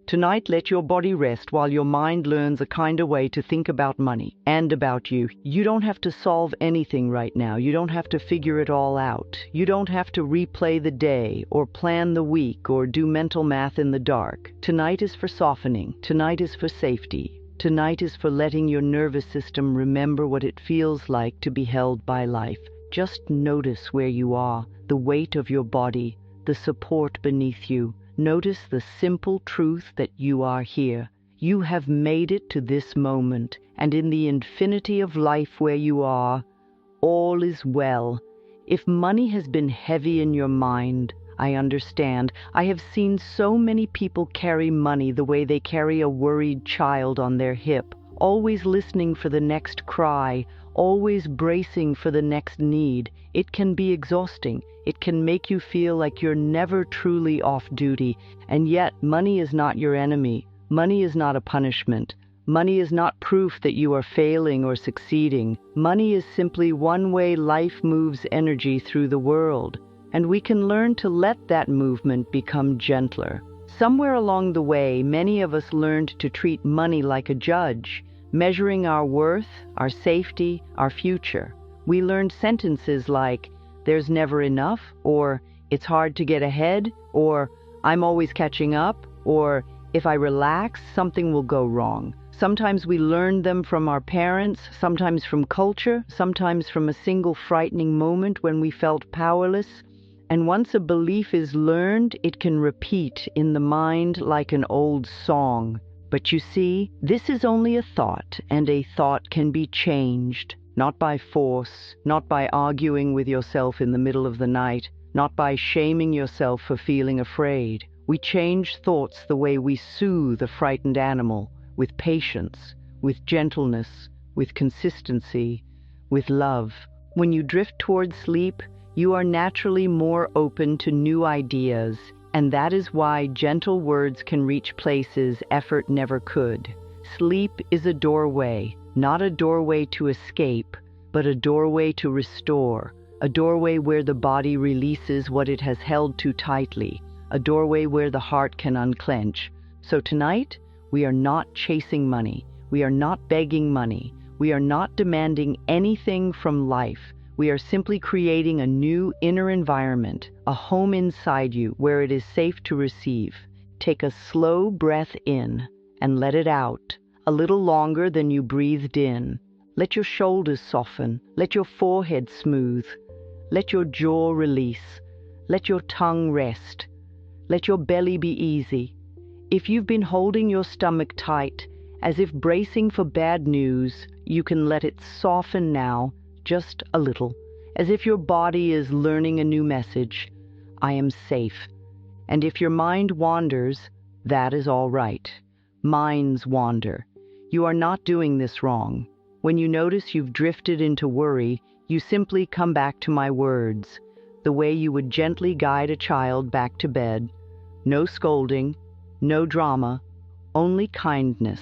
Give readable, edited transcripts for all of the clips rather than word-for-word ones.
Tonight, let your body rest while your mind learns a kinder way to think about money and about you. You don't have to solve anything right now. You don't have to figure it all out. You don't have to replay the day or plan the week or do mental math in the dark. Tonight is for softening. Tonight is for safety. Tonight is for letting your nervous system remember what it feels like to be held by life. Just notice where you are, the weight of your body, the support beneath you. Notice the simple truth that you are here. You have made it to this moment, and in the infinity of life where you are, all is well. If money has been heavy in your mind, I understand. I have seen so many people carry money the way they carry a worried child on their hip, always listening for the next cry, always bracing for the next need. It can be exhausting. It can make you feel like you're never truly off duty. And yet, money is not your enemy. Money is not a punishment. Money is not proof that you are failing or succeeding. Money is simply one way life moves energy through the world. And we can learn to let that movement become gentler. Somewhere along the way, many of us learned to treat money like a judge, measuring our worth, our safety, our future. We learned sentences like, "There's never enough," or "It's hard to get ahead," or "I'm always catching up," or "If I relax, something will go wrong." Sometimes we learned them from our parents, sometimes from culture, sometimes from a single frightening moment when we felt powerless. And once a belief is learned, it can repeat in the mind like an old song. But you see, this is only a thought, and a thought can be changed. Not by force, not by arguing with yourself in the middle of the night, not by shaming yourself for feeling afraid. We change thoughts the way we soothe a frightened animal, with patience, with gentleness, with consistency, with love. When you drift toward sleep, you are naturally more open to new ideas, and that is why gentle words can reach places effort never could. Sleep is a doorway. Not a doorway to escape, but a doorway to restore, a doorway where the body releases what it has held too tightly, a doorway where the heart can unclench. So tonight, we are not chasing money. We are not begging money. We are not demanding anything from life. We are simply creating a new inner environment, a home inside you where it is safe to receive. Take a slow breath in and let it out. A little longer than you breathed in. Let your shoulders soften. Let your forehead smooth. Let your jaw release. Let your tongue rest. Let your belly be easy. If you've been holding your stomach tight, as if bracing for bad news, you can let it soften now, just a little, as if your body is learning a new message. I am safe. And if your mind wanders, that is all right. Minds wander. You are not doing this wrong. When you notice you've drifted into worry, you simply come back to my words, the way you would gently guide a child back to bed. No scolding, no drama, only kindness.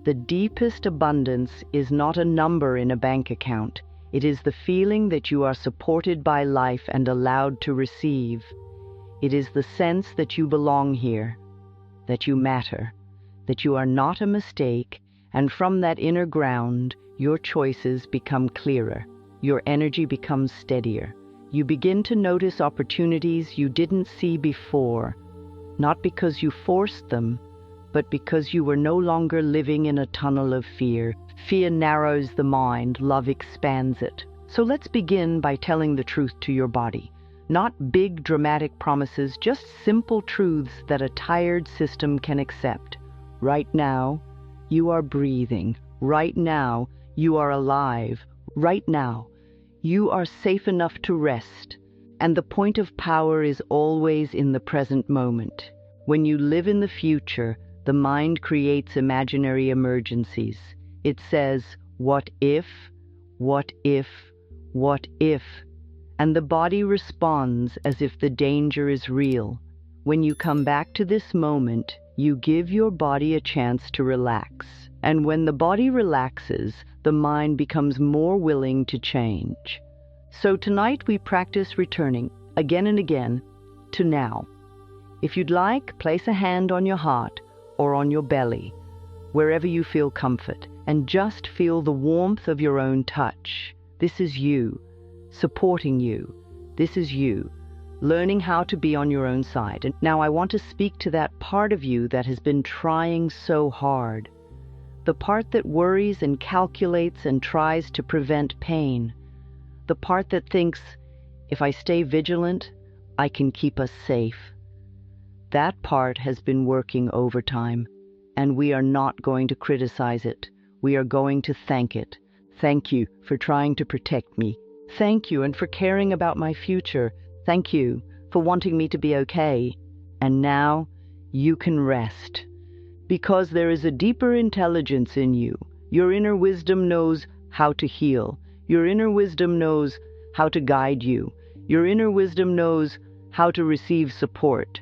The deepest abundance is not a number in a bank account. It is the feeling that you are supported by life and allowed to receive. It is the sense that you belong here, that you matter, that you are not a mistake, and from that inner ground, your choices become clearer. Your energy becomes steadier. You begin to notice opportunities you didn't see before, not because you forced them, but because you were no longer living in a tunnel of fear. Fear narrows the mind, love expands it. So let's begin by telling the truth to your body. Not big dramatic promises, just simple truths that a tired system can accept. Right now, you are breathing. Right now, you are alive. Right now, you are safe enough to rest. And the point of power is always in the present moment. When you live in the future, the mind creates imaginary emergencies. It says, what if, what if, what if? And the body responds as if the danger is real. When you come back to this moment, you give your body a chance to relax. And when the body relaxes, the mind becomes more willing to change. So tonight we practice returning, again and again, to now. If you'd like, place a hand on your heart or on your belly, wherever you feel comfort, and just feel the warmth of your own touch. This is you, supporting you. This is you, learning how to be on your own side. And now I want to speak to that part of you that has been trying so hard. The part that worries and calculates and tries to prevent pain. The part that thinks, if I stay vigilant, I can keep us safe. That part has been working overtime, and we are not going to criticize it. We are going to thank it. Thank you for trying to protect me. Thank you and for caring about my future. Thank you for wanting me to be okay. And now you can rest. Because there is a deeper intelligence in you. Your inner wisdom knows how to heal. Your inner wisdom knows how to guide you. Your inner wisdom knows how to receive support.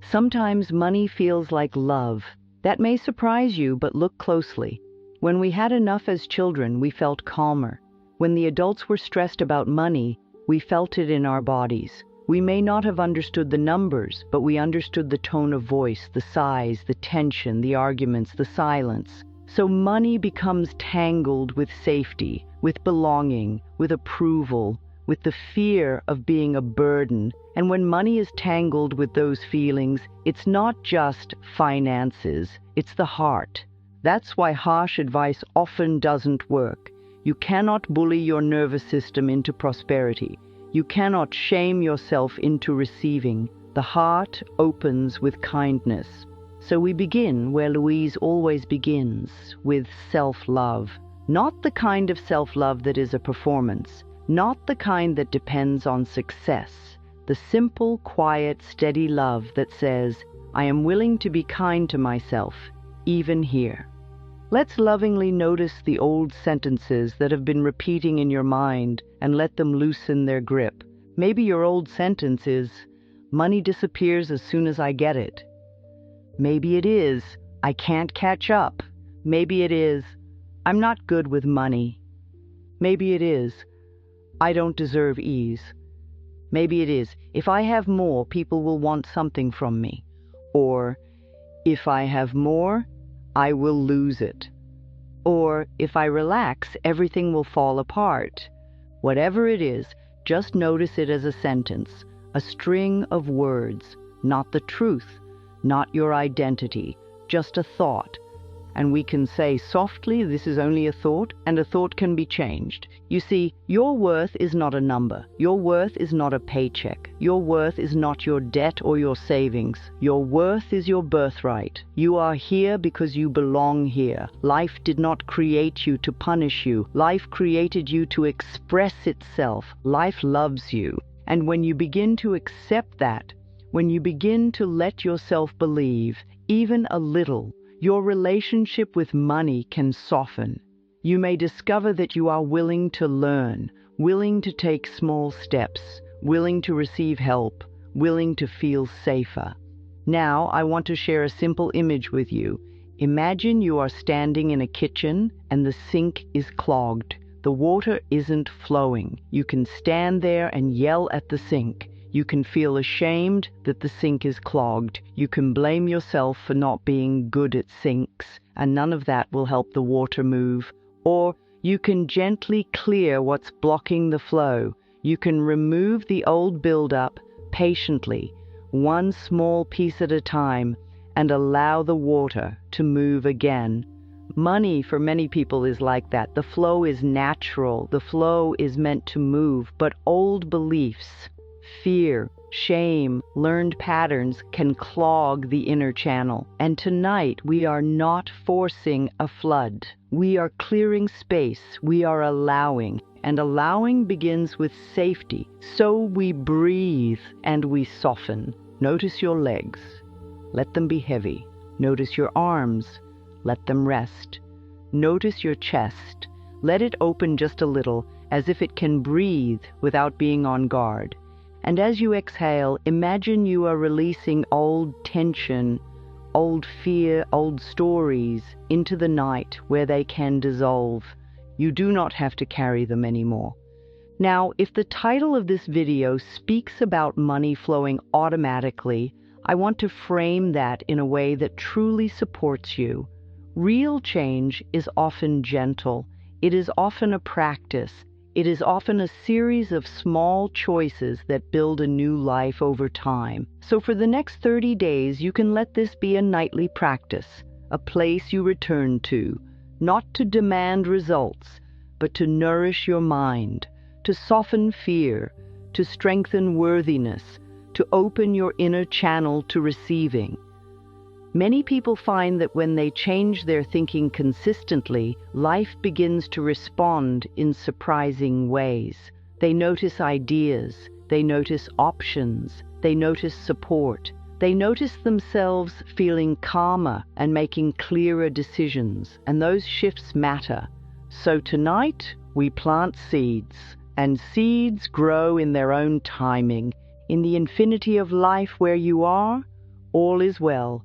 Sometimes money feels like love. That may surprise you, but look closely. When we had enough as children, we felt calmer. When the adults were stressed about money, we felt it in our bodies. We may not have understood the numbers, but we understood the tone of voice, the sighs, the tension, the arguments, the silence. So money becomes tangled with safety, with belonging, with approval, with the fear of being a burden. And when money is tangled with those feelings, it's not just finances, it's the heart. That's why harsh advice often doesn't work. You cannot bully your nervous system into prosperity. You cannot shame yourself into receiving. The heart opens with kindness. So we begin where Louise always begins, with self-love. Not the kind of self-love that is a performance, not the kind that depends on success. The simple, quiet, steady love that says, I am willing to be kind to myself, even here. Let's lovingly notice the old sentences that have been repeating in your mind and let them loosen their grip. Maybe your old sentence is, money disappears as soon as I get it. Maybe it is, I can't catch up. Maybe it is, I'm not good with money. Maybe it is, I don't deserve ease. Maybe it is, if I have more, people will want something from me. Or, if I have more, I will lose it. Or, if I relax, everything will fall apart. Whatever it is, just notice it as a sentence, a string of words, not the truth, not your identity, just a thought. And we can say softly, this is only a thought, and a thought can be changed. You see, your worth is not a number. Your worth is not a paycheck. Your worth is not your debt or your savings. Your worth is your birthright. You are here because you belong here. Life did not create you to punish you. Life created you to express itself. Life loves you. And when you begin to accept that, when you begin to let yourself believe, even a little, your relationship with money can soften. You may discover that you are willing to learn, willing to take small steps, willing to receive help, willing to feel safer. Now, I want to share a simple image with you. Imagine you are standing in a kitchen and the sink is clogged. The water isn't flowing. You can stand there and yell at the sink. You can feel ashamed that the sink is clogged. You can blame yourself for not being good at sinks, and none of that will help the water move. Or you can gently clear what's blocking the flow. You can remove the old buildup patiently, one small piece at a time, and allow the water to move again. Money for many people is like that. The flow is natural. The flow is meant to move, but old beliefs, fear, shame, learned patterns can clog the inner channel. And tonight we are not forcing a flood. We are clearing space. We are allowing. And allowing begins with safety. So we breathe and we soften. Notice your legs. Let them be heavy. Notice your arms. Let them rest. Notice your chest. Let it open just a little, as if it can breathe without being on guard. And as you exhale, imagine you are releasing old tension, old fear, old stories into the night where they can dissolve. You do not have to carry them anymore. Now, if the title of this video speaks about money flowing automatically, I want to frame that in a way that truly supports you. Real change is often gentle. It is often a practice. It is often a series of small choices that build a new life over time. So for the next 30 days, you can let this be a nightly practice, a place you return to, not to demand results, but to nourish your mind, to soften fear, to strengthen worthiness, to open your inner channel to receiving. Many people find that when they change their thinking consistently, life begins to respond in surprising ways. They notice ideas, they notice options, they notice support. They notice themselves feeling calmer and making clearer decisions, and those shifts matter. So tonight, we plant seeds, and seeds grow in their own timing. In the infinity of life where you are, all is well.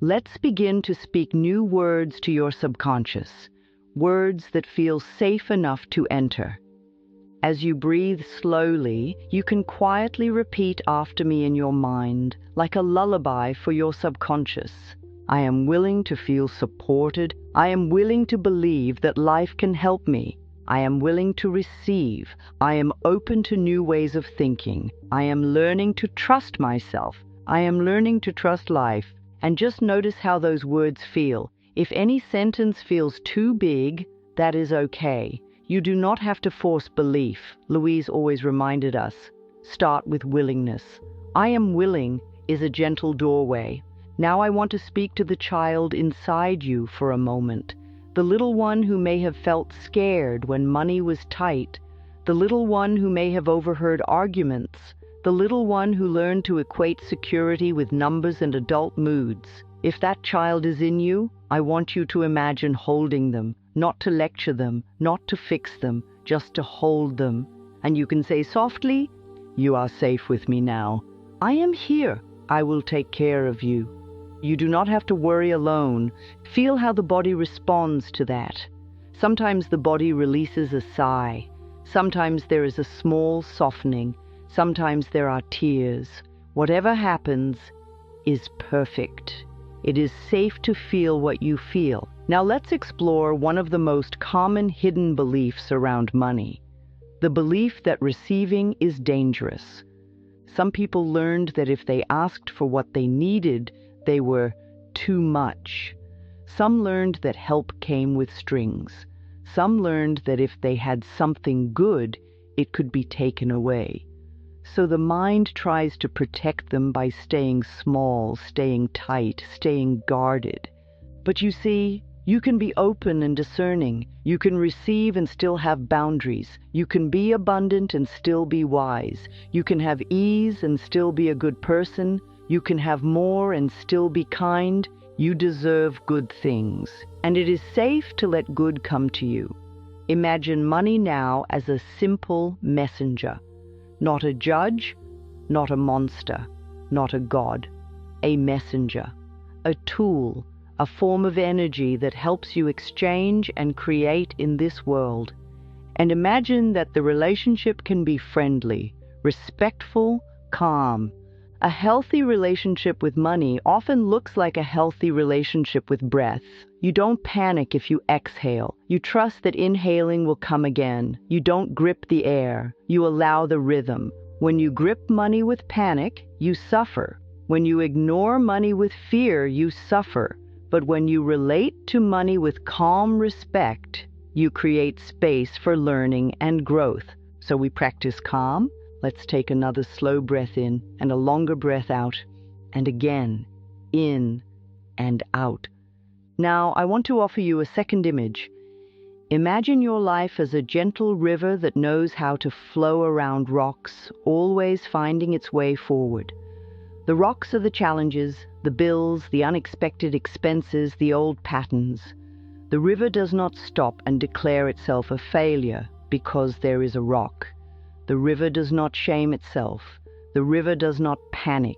Let's begin to speak new words to your subconscious, words that feel safe enough to enter. As you breathe slowly, you can quietly repeat after me in your mind, like a lullaby for your subconscious. I am willing to feel supported. I am willing to believe that life can help me. I am willing to receive. I am open to new ways of thinking. I am learning to trust myself. I am learning to trust life. And just notice how those words feel. If any sentence feels too big, that is okay. You do not have to force belief. Louise always reminded us. Start with willingness. I am willing is a gentle doorway. Now I want to speak to the child inside you for a moment. The little one who may have felt scared when money was tight. The little one who may have overheard arguments. The little one who learned to equate security with numbers and adult moods. If that child is in you, I want you to imagine holding them, not to lecture them, not to fix them, just to hold them. And you can say softly, "You are safe with me now. I am here. I will take care of you." You do not have to worry alone. Feel how the body responds to that. Sometimes the body releases a sigh. Sometimes there is a small softening. Sometimes there are tears. Whatever happens is perfect. It is safe to feel what you feel. Now let's explore one of the most common hidden beliefs around money. The belief that receiving is dangerous. Some people learned that if they asked for what they needed, they were too much. Some learned that help came with strings. Some learned that if they had something good, it could be taken away. So the mind tries to protect them by staying small, staying tight, staying guarded. But you see, you can be open and discerning. You can receive and still have boundaries. You can be abundant and still be wise. You can have ease and still be a good person. You can have more and still be kind. You deserve good things. And it is safe to let good come to you. Imagine money now as a simple messenger. Not a judge, not a monster, not a god. A messenger. A tool. A form of energy that helps you exchange and create in this world. And imagine that the relationship can be friendly, respectful, calm. A healthy relationship with money often looks like a healthy relationship with breath. You don't panic if you exhale. You trust that inhaling will come again. You don't grip the air. You allow the rhythm. When you grip money with panic, you suffer. When you ignore money with fear, you suffer. But when you relate to money with calm respect, you create space for learning and growth. So we practice calm. Let's take another slow breath in and a longer breath out. And again, in and out. Now, I want to offer you a second image. Imagine your life as a gentle river that knows how to flow around rocks, always finding its way forward. The rocks are the challenges, the bills, the unexpected expenses, the old patterns. The river does not stop and declare itself a failure because there is a rock. The river does not shame itself. The river does not panic.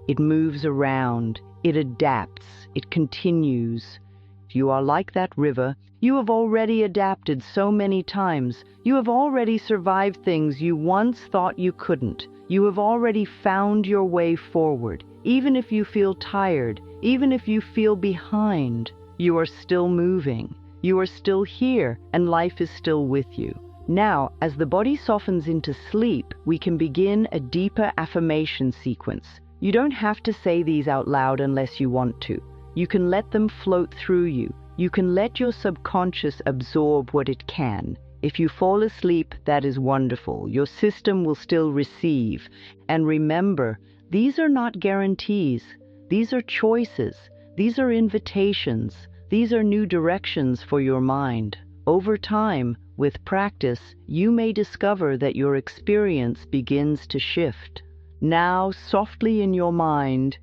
It moves around. It adapts. It continues. If you are like that river, you have already adapted so many times. You have already survived things you once thought you couldn't. You have already found your way forward. Even if you feel tired, even if you feel behind, you are still moving. You are still here, and life is still with you. Now, as the body softens into sleep, we can begin a deeper affirmation sequence. You don't have to say these out loud unless you want to. You can let them float through you. You can let your subconscious absorb what it can. If you fall asleep, that is wonderful. Your system will still receive. And remember, these are not guarantees. These are choices. These are invitations. These are new directions for your mind. Over time, with practice, you may discover that your experience begins to shift. Now, softly in your mind,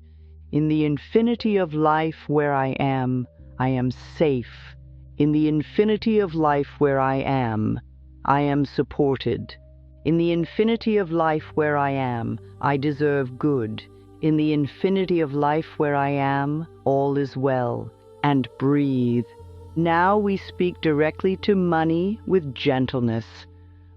in the infinity of life where I am safe. In the infinity of life where I am supported. In the infinity of life where I deserve good. In the infinity of life where I am, all is well. And breathe. Now we speak directly to money with gentleness.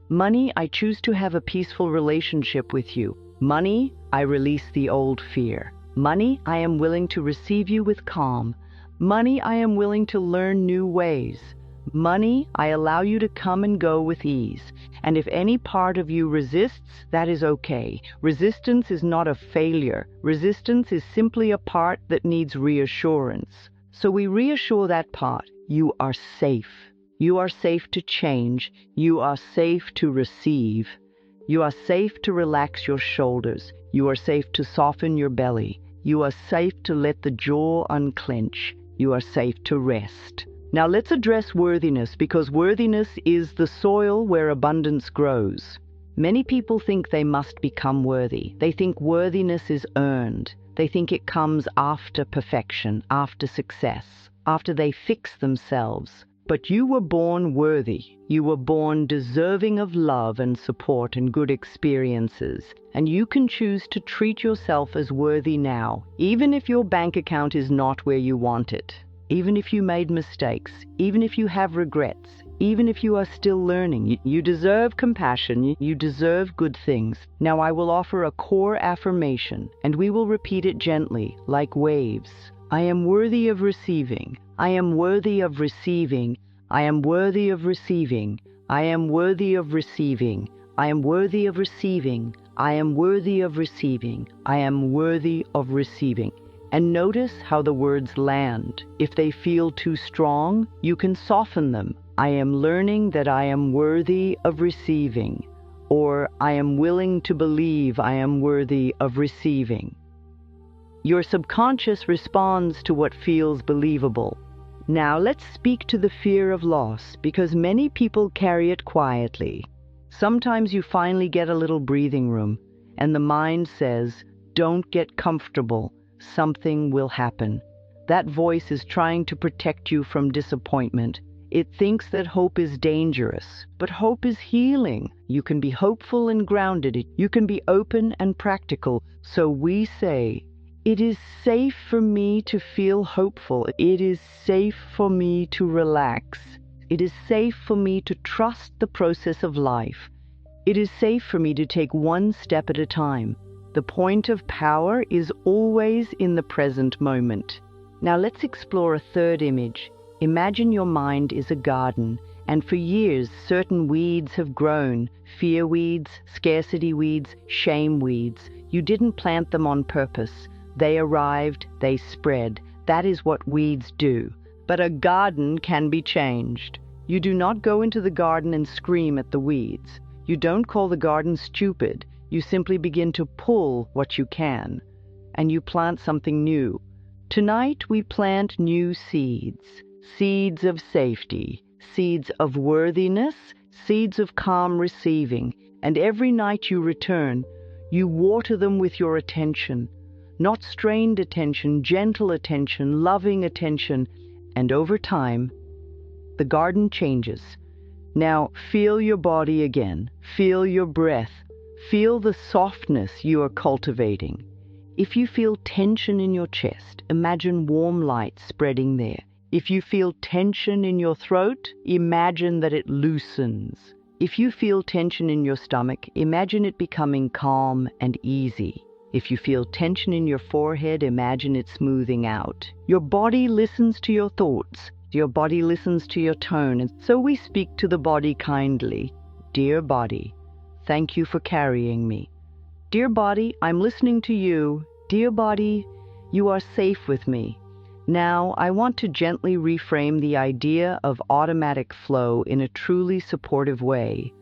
Money, I choose to have a peaceful relationship with you. Money, I release the old fear. Money, I am willing to receive you with calm. Money, I am willing to learn new ways. Money, I allow you to come and go with ease. And if any part of you resists, that is okay. Resistance is not a failure. Resistance is simply a part that needs reassurance. So we reassure that part. You are safe. You are safe to change. You are safe to receive. You are safe to relax your shoulders. You are safe to soften your belly. You are safe to let the jaw unclench. You are safe to rest. Now let's address worthiness, because worthiness is the soil where abundance grows. Many people think they must become worthy. They think worthiness is earned. They think it comes after perfection, after success, after they fix themselves. But you were born worthy. You were born deserving of love and support and good experiences. And you can choose to treat yourself as worthy now, even if your bank account is not where you want it. Even if you made mistakes, even if you have regrets, even if you are still learning, you deserve compassion, you deserve good things. Now I will offer a core affirmation, and we will repeat it gently, like waves. I am worthy of receiving. I am worthy of receiving. I am worthy of receiving. I am worthy of receiving. I am worthy of receiving. I am worthy of receiving. I am worthy of receiving. And notice how the words land. If they feel too strong, you can soften them. I am learning that I am worthy of receiving, or I am willing to believe I am worthy of receiving. Your subconscious responds to what feels believable. Now let's speak to the fear of loss, because many people carry it quietly. Sometimes you finally get a little breathing room, and the mind says, "Don't get comfortable. Something will happen." That voice is trying to protect you from disappointment. It thinks that hope is dangerous, but hope is healing. You can be hopeful and grounded. You can be open and practical. So we say, it is safe for me to feel hopeful. It is safe for me to relax. It is safe for me to trust the process of life. It is safe for me to take one step at a time. The point of power is always in the present moment. Now let's explore a third image. Imagine your mind is a garden, and for years certain weeds have grown. Fear weeds, scarcity weeds, shame weeds. You didn't plant them on purpose. They arrived, they spread. That is what weeds do. But a garden can be changed. You do not go into the garden and scream at the weeds. You don't call the garden stupid. You simply begin to pull what you can, and you plant something new. Tonight we plant new seeds. Seeds of safety, seeds of worthiness, seeds of calm receiving. And every night you return, you water them with your attention. Not strained attention, gentle attention, loving attention. And over time, the garden changes. Now feel your body again. Feel your breath. Feel the softness you are cultivating. If you feel tension in your chest, imagine warm light spreading there. If you feel tension in your throat, imagine that it loosens. If you feel tension in your stomach, imagine it becoming calm and easy. If you feel tension in your forehead, imagine it smoothing out. Your body listens to your thoughts. Your body listens to your tone. And so we speak to the body kindly. Dear body, thank you for carrying me. Dear body, I'm listening to you. Dear body, you are safe with me. Now, I want to gently reframe the idea of automatic flow in a truly supportive way.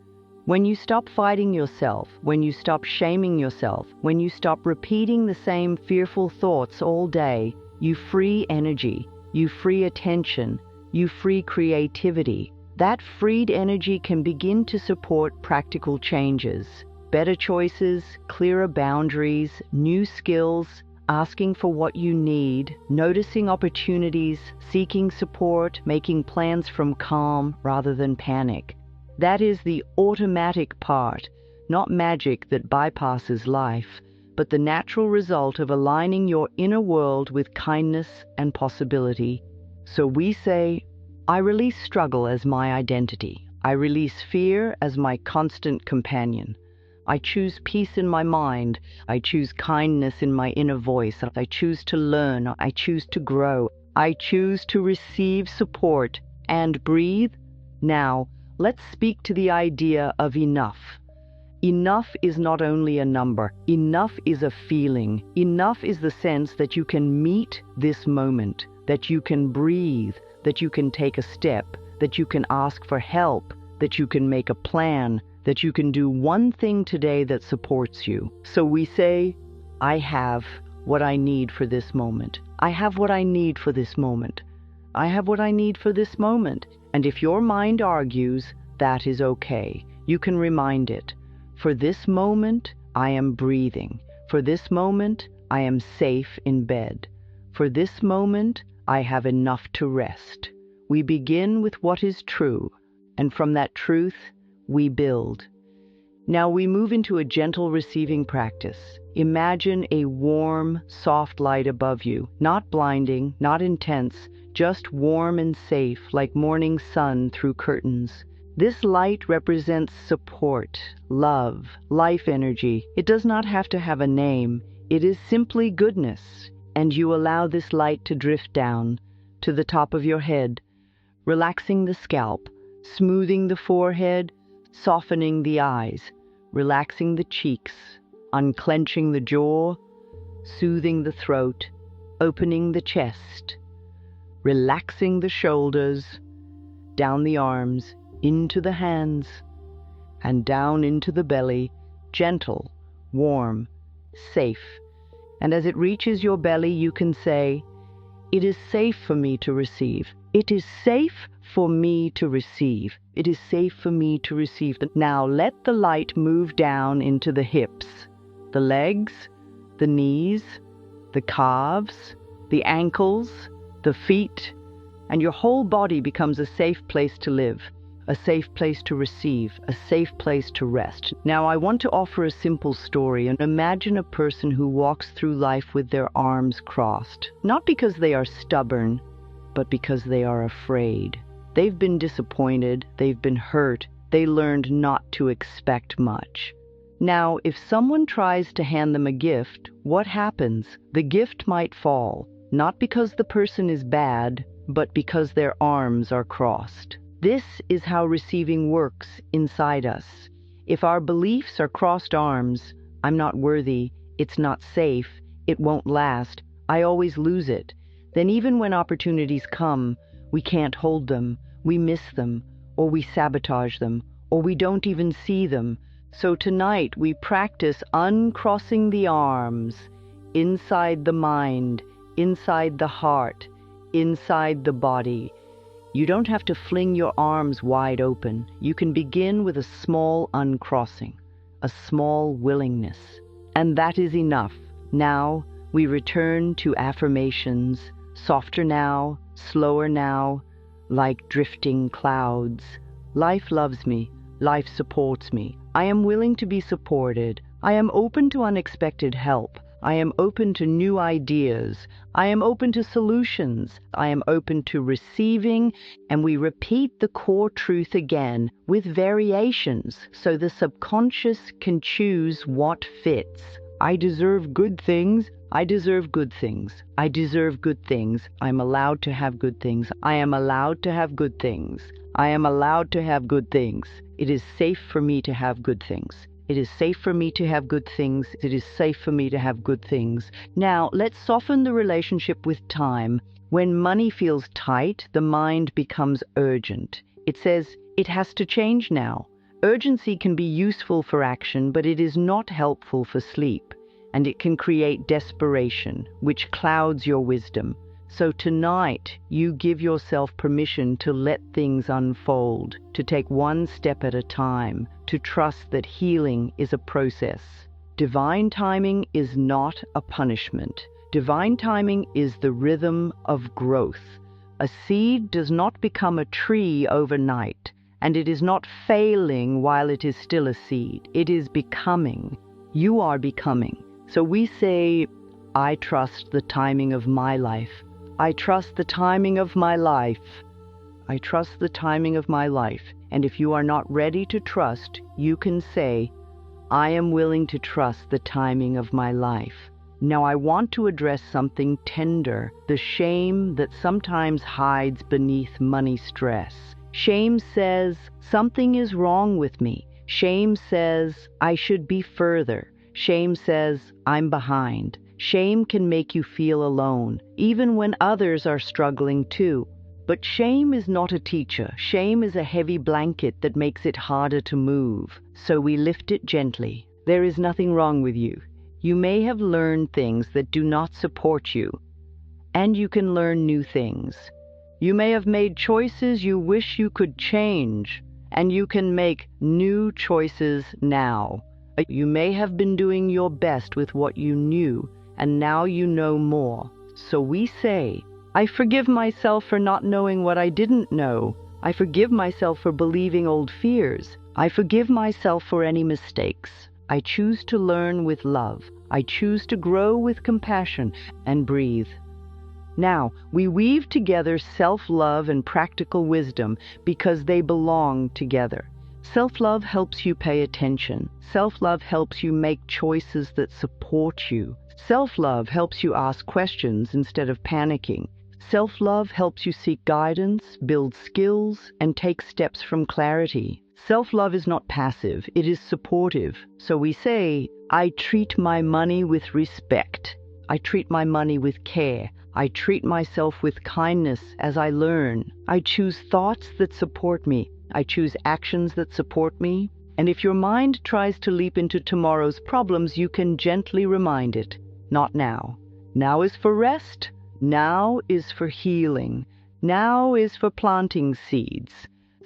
When you stop fighting yourself, when you stop shaming yourself, when you stop repeating the same fearful thoughts all day, you free energy, you free attention, you free creativity. That freed energy can begin to support practical changes, better choices, clearer boundaries, new skills, asking for what you need, noticing opportunities, seeking support, making plans from calm rather than panic. That is the automatic part, not magic that bypasses life, but the natural result of aligning your inner world with kindness and possibility. So we say, I release struggle as my identity. I release fear as my constant companion. I choose peace in my mind. I choose kindness in my inner voice. I choose to learn. I choose to grow. I choose to receive support and breathe. Now, let's speak to the idea of enough. Enough is not only a number. Enough is a feeling. Enough is the sense that you can meet this moment, that you can breathe, that you can take a step, that you can ask for help, that you can make a plan, that you can do one thing today that supports you. So we say, I have what I need for this moment. I have what I need for this moment. I have what I need for this moment. And if your mind argues, that is okay. You can remind it. For this moment, I am breathing. For this moment, I am safe in bed. For this moment, I have enough to rest. We begin with what is true, and from that truth, we build. Now we move into a gentle receiving practice. Imagine a warm, soft light above you, not blinding, not intense, just warm and safe, like morning sun through curtains. This light represents support, love, life energy. It does not have to have a name. It is simply goodness, and you allow this light to drift down to the top of your head, relaxing the scalp, smoothing the forehead, softening the eyes, relaxing the cheeks, unclenching the jaw, soothing the throat, opening the chest, relaxing the shoulders, down the arms, into the hands, and down into the belly, gentle, warm, safe. And as it reaches your belly, you can say, it is safe for me to receive. It is safe for me to receive. It is safe for me to receive. Now let the light move down into the hips, the legs, the knees, the calves, the ankles, the feet, and your whole body becomes a safe place to live, a safe place to receive, a safe place to rest. Now I want to offer a simple story, and imagine a person who walks through life with their arms crossed, not because they are stubborn, but because they are afraid. They've been disappointed, they've been hurt, they learned not to expect much. Now, if someone tries to hand them a gift, what happens? The gift might fall, not because the person is bad, but because their arms are crossed. This is how receiving works inside us. If our beliefs are crossed arms, I'm not worthy, it's not safe, it won't last, I always lose it, then even when opportunities come, we can't hold them, we miss them, or we sabotage them, or we don't even see them. So tonight we practice uncrossing the arms, inside the mind, inside the heart, inside the body. You don't have to fling your arms wide open. You can begin with a small uncrossing, a small willingness. And that is enough. Now we return to affirmations, softer now, slower now, like drifting clouds. Life loves me. Life supports me. I am willing to be supported. I am open to unexpected help. I am open to new ideas. I am open to solutions. I am open to receiving, and we repeat the core truth again with variations so the subconscious can choose what fits. I deserve good things. I deserve good things. I deserve good things. I'm allowed to have good things. I am allowed to have good things. I am allowed to have good things. It is safe for me to have good things. It is safe for me to have good things. It is safe for me to have good things. Now, let's soften the relationship with time. When money feels tight, the mind becomes urgent. It says, it has to change now. Urgency can be useful for action, but it is not helpful for sleep, and it can create desperation, which clouds your wisdom. So tonight, you give yourself permission to let things unfold, to take one step at a time, to trust that healing is a process. Divine timing is not a punishment. Divine timing is the rhythm of growth. A seed does not become a tree overnight, and it is not failing while it is still a seed. It is becoming. You are becoming. So we say, I trust the timing of my life. I trust the timing of my life. I trust the timing of my life. And if you are not ready to trust, you can say, I am willing to trust the timing of my life. Now I want to address something tender, the shame that sometimes hides beneath money stress. Shame says, something is wrong with me. Shame says, I should be further. Shame says, I'm behind. Shame can make you feel alone, even when others are struggling too. But shame is not a teacher. Shame is a heavy blanket that makes it harder to move. So we lift it gently. There is nothing wrong with you. You may have learned things that do not support you, and you can learn new things. You may have made choices you wish you could change, and you can make new choices now. You may have been doing your best with what you knew, and now you know more. So we say, I forgive myself for not knowing what I didn't know. I forgive myself for believing old fears. I forgive myself for any mistakes. I choose to learn with love. I choose to grow with compassion and breathe. Now, we weave together self-love and practical wisdom because they belong together. Self-love helps you pay attention. Self-love helps you make choices that support you. Self-love helps you ask questions instead of panicking. Self-love helps you seek guidance, build skills, and take steps from clarity. Self-love is not passive, it is supportive. So we say, I treat my money with respect. I treat my money with care. I treat myself with kindness as I learn. I choose thoughts that support me. I choose actions that support me. And if your mind tries to leap into tomorrow's problems, you can gently remind it, not now. Now is for rest. Now is for healing. Now is for planting seeds.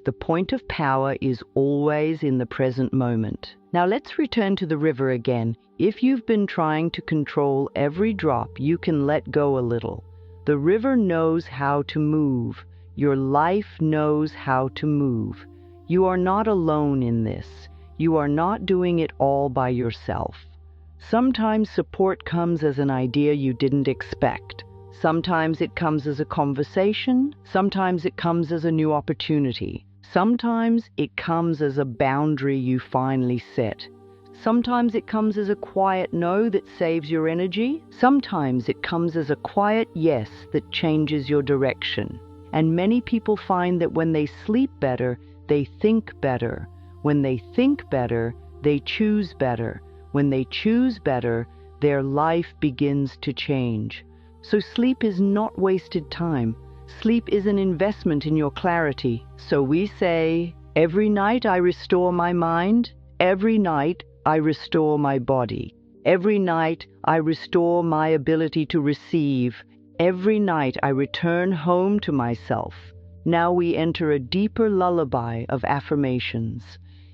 The point of power is always in the present moment. Now let's return to the river again. If you've been trying to control every drop, you can let go a little. The river knows how to move. Your life knows how to move. You are not alone in this. You are not doing it all by yourself. Sometimes support comes as an idea you didn't expect. Sometimes it comes as a conversation. Sometimes it comes as a new opportunity. Sometimes it comes as a boundary you finally set. Sometimes it comes as a quiet no that saves your energy. Sometimes it comes as a quiet yes that changes your direction. And many people find that when they sleep better, they think better. When they think better, they choose better. When they choose better, their life begins to change. So sleep is not wasted time. Sleep is an investment in your clarity. So we say, every night I restore my mind. Every night I restore my body. Every night I restore my ability to receive. Every night I return home to myself. Now we enter a deeper lullaby of affirmations.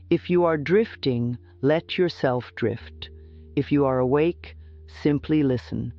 If you are drifting, let yourself drift. If you are awake, simply listen.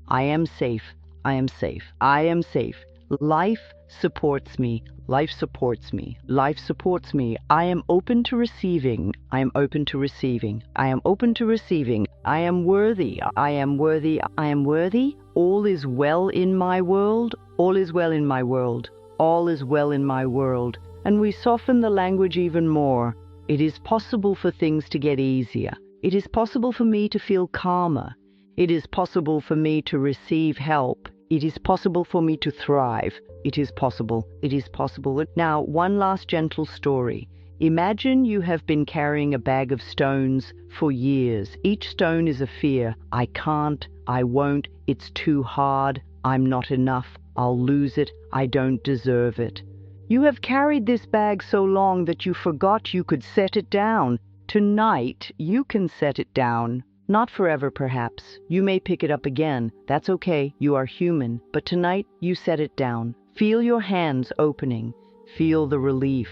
I am safe. I am safe. I am safe. Life supports me. Life supports me. Life supports me. I am open to receiving. I am open to receiving. I am open to receiving. I am worthy. I am worthy. I am worthy. All is well in my world. All is well in my world. All is well in my world. And we soften the language even more. It is possible for things to get easier. It is possible for me to feel calmer. It is possible for me to receive help. It is possible for me to thrive. It is possible. It is possible. Now, one last gentle story. Imagine you have been carrying a bag of stones for years. Each stone is a fear. I can't. I won't. It's too hard. I'm not enough. I'll lose it. I don't deserve it. You have carried this bag so long that you forgot you could set it down. Tonight, you can set it down. Not forever, perhaps. You may pick it up again. That's okay. You are human. But tonight, you set it down. Feel your hands opening. Feel the relief.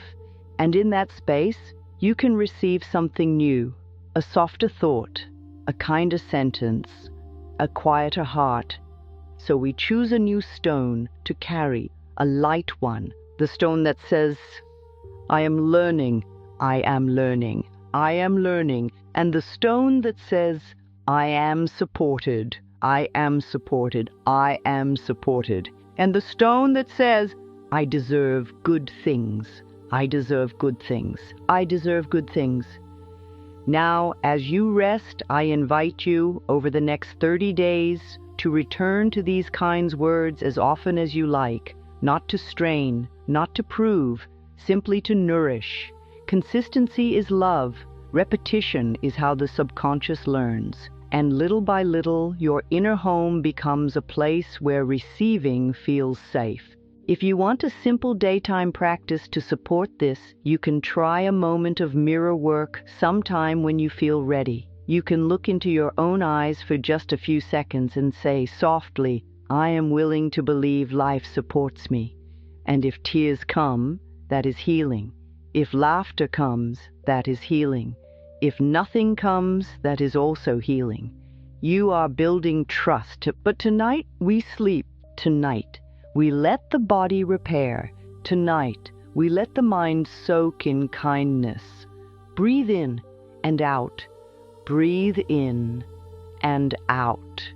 And in that space, you can receive something new. A softer thought. A kinder sentence. A quieter heart. So we choose a new stone to carry. A light one. The stone that says, I am learning. I am learning. I am learning. And the stone that says, I am supported. I am supported. I am supported. And the stone that says, I deserve good things. I deserve good things. I deserve good things. Now, as you rest, I invite you over the next 30 days to return to these kind words as often as you like, not to strain, not to prove, simply to nourish. Consistency is love. Repetition is how the subconscious learns. And little by little, your inner home becomes a place where receiving feels safe. If you want a simple daytime practice to support this, you can try a moment of mirror work sometime when you feel ready. You can look into your own eyes for just a few seconds and say softly, I am willing to believe life supports me. And if tears come, that is healing. If laughter comes, that is healing. If nothing comes, that is also healing. You are building trust. But tonight we sleep. Tonight we let the body repair. Tonight we let the mind soak in kindness. Breathe in and out. Breathe in and out.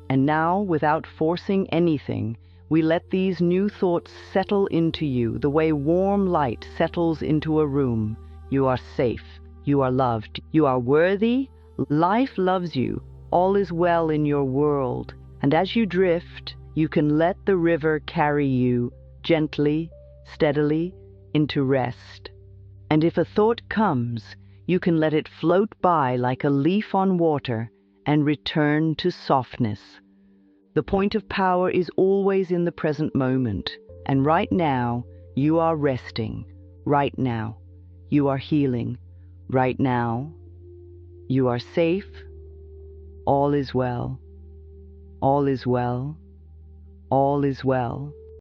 And now, without forcing anything, we let these new thoughts settle into you the way warm light settles into a room. You are safe. You are loved. You are worthy. Life loves you. All is well in your world. And as you drift, you can let the river carry you gently, steadily, into rest. And if a thought comes, you can let it float by like a leaf on water and return to softness. The point of power is always in the present moment. And right now, you are resting. Right now, you are healing. Right now, you are safe. All is well. All is well. All is well.